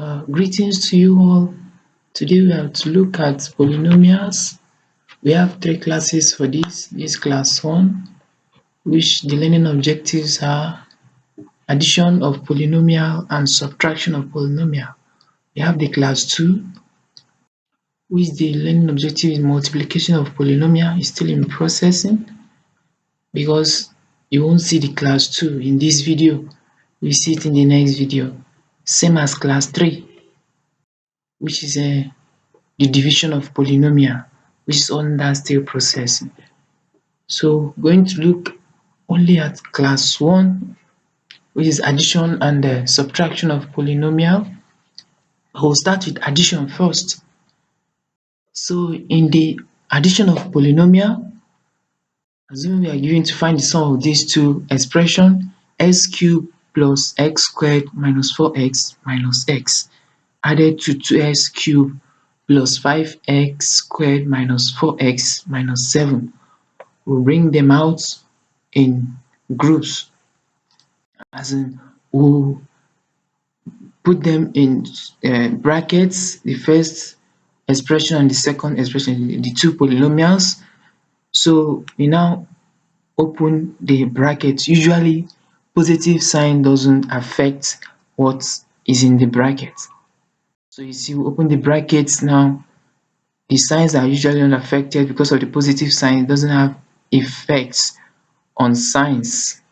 Greetings to you all. Today we have to look at polynomials. We have three classes for this. This class 1, which the learning objectives are addition of polynomial and subtraction of polynomial. We have the class 2, which the learning objective is multiplication of polynomial, is still in processing because you won't see the class 2 in this video. We see it in the next video. Same as class 3, which is the division of polynomial, which is under still processing. So going to look only at class 1, which is addition and subtraction of polynomial. We'll start with addition first. So in the addition of polynomial, assuming we are given to find the sum of these two expressions, x cubed plus x squared minus 4x minus x added to 2x cubed plus 5x squared minus 4x minus 7. We'll bring them out in groups, as in we'll put them in brackets, the first expression and the second expression, the two polynomials. So we now open the brackets. Usually positive sign doesn't affect what is in the bracket. So you see, we open the brackets now. The signs are usually unaffected because of the positive sign. It doesn't have effects on signs.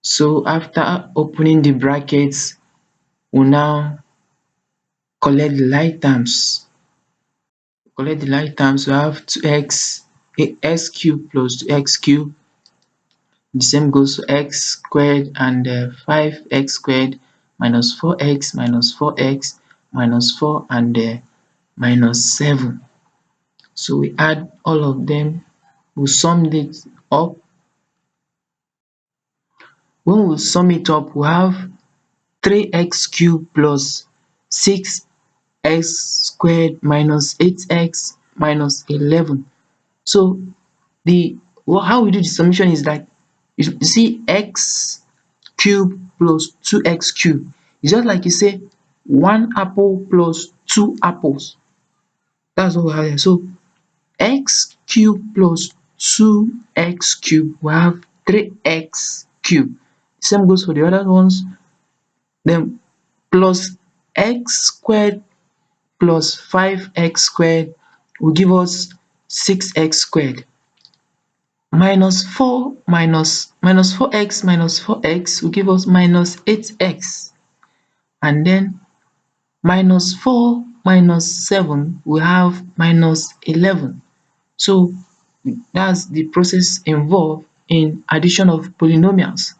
So after opening the brackets, we'll now collect the like terms. Collect the like terms. We have 2x cubed plus 2x cubed. The same goes to x squared and 5x squared minus 4x minus 4x minus 4 and minus 7. So we add all of them. We sum it up. When we sum it up, we have 3x cubed plus 6x squared minus 8x minus 11. So how we do the summation is that you see x cubed plus 2x cubed. It's just like you say 1 apple plus 2 apples. That's what we have here. So x cubed plus 2x cubed, we have 3x cubed. Same goes for the other ones. Then plus x squared plus 5x squared will give us 6x squared. Minus 4 minus 4x minus 4x will give us minus 8x. And then minus 4 minus 7 we have minus 11. So that's the process involved in addition of polynomials.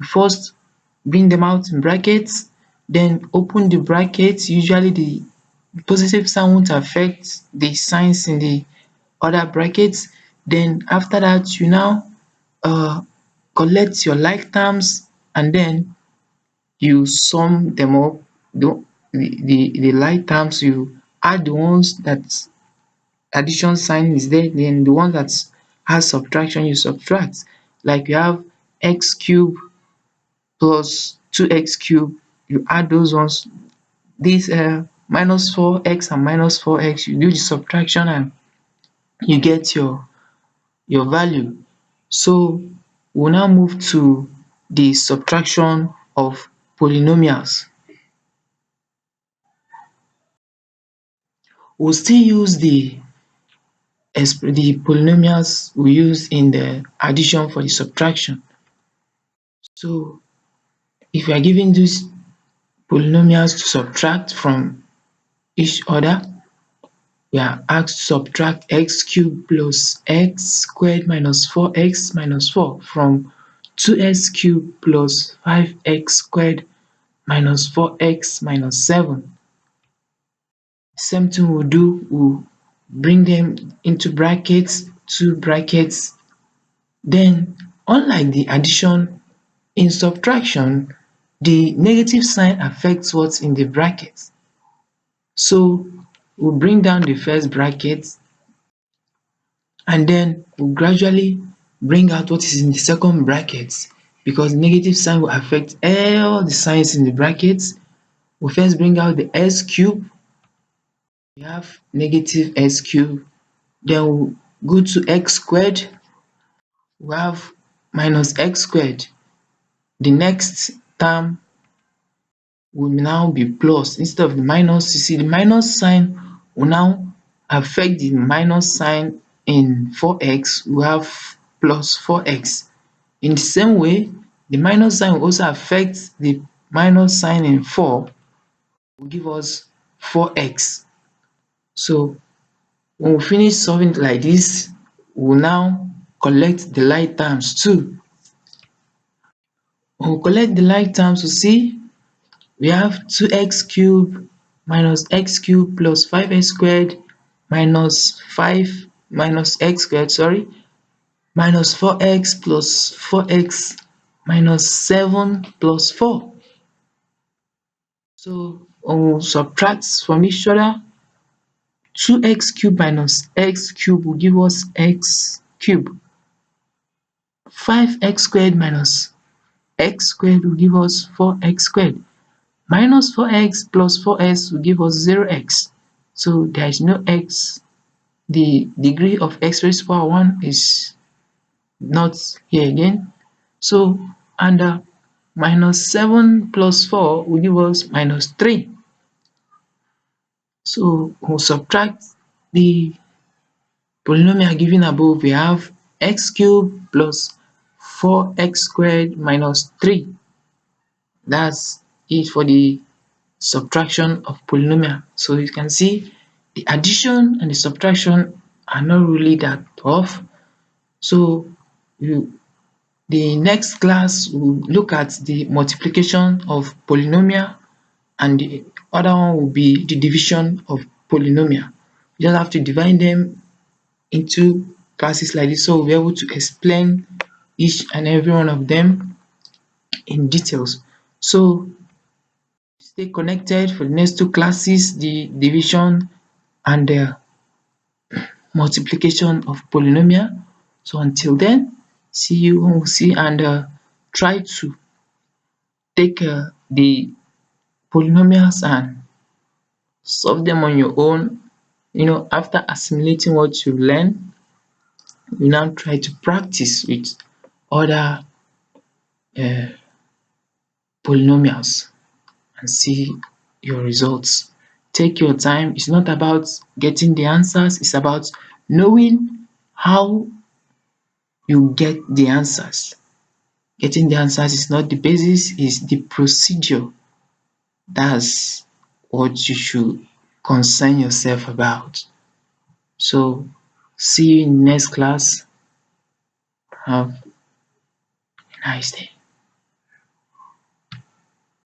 First bring them out in brackets, then open the brackets. Usually the positive sign won't affect the signs in the other brackets. Then after that, you now collect your like terms and then you sum them up. The like terms, you add the ones that addition sign is there, then the one that has subtraction you subtract. Like you have x cubed plus 2x cubed, you add those ones. This minus 4x and minus 4x, you do the subtraction and you get your value. So we'll now move to the subtraction of polynomials. We'll still use the polynomials we use in the addition for the subtraction. So if we are given these polynomials to subtract from each other, we are asked to subtract x cubed plus x squared minus 4x minus 4 from 2x cubed plus 5x squared minus 4x minus 7. Same thing we'll do, we'll bring them into brackets, two brackets. Then unlike the addition, in subtraction the negative sign affects what's in the brackets. So we'll bring down the first bracket and then we'll gradually bring out what is in the second bracket, because negative sign will affect all the signs in the brackets. We first bring out the x cube. We have negative x cube. Then we go to x squared. We have minus x squared. The next term will now be plus instead of the minus. You see the minus sign will now affect the minus sign in 4x. We have plus 4x. In the same way, the minus sign will also affect the minus sign in 4, will give us 4x. So when we finish solving it like this, we will now collect the like terms too. When we collect the like terms, we see we have 2x cubed minus x cubed plus 5x squared minus 5 minus x squared, minus 4x plus 4x minus 7 plus 4. So when we subtract from each other, 2x cubed minus x cubed will give us x cubed. 5x squared minus x squared will give us 4x squared. Minus 4x plus 4x will give us 0x. So there is no x. The degree of x raised to power 1 is not here again. So and minus 7 plus 4 will give us minus 3. So we'll subtract the polynomial given above. We have x cubed plus 4x squared minus 3. That's it for the subtraction of polynomial. So you can see the addition and the subtraction are not really that tough. So the next class will look at the multiplication of polynomial, and the other one will be the division of polynomial. You just have to divide them into classes like this, so we'll be able to explain each and every one of them in details. So stay connected for the next two classes, the division and the multiplication of polynomial. So until then, see you when we see, and try to take the polynomials and solve them on your own. After assimilating what you learn, you now try to practice with other uh, polynomials and see your results. Take your time. It's not about getting the answers, it's about knowing how you get the answers. Getting the answers is not the basis, it's the procedure. That's what you should concern yourself about. So see you in the next class. Have a nice day.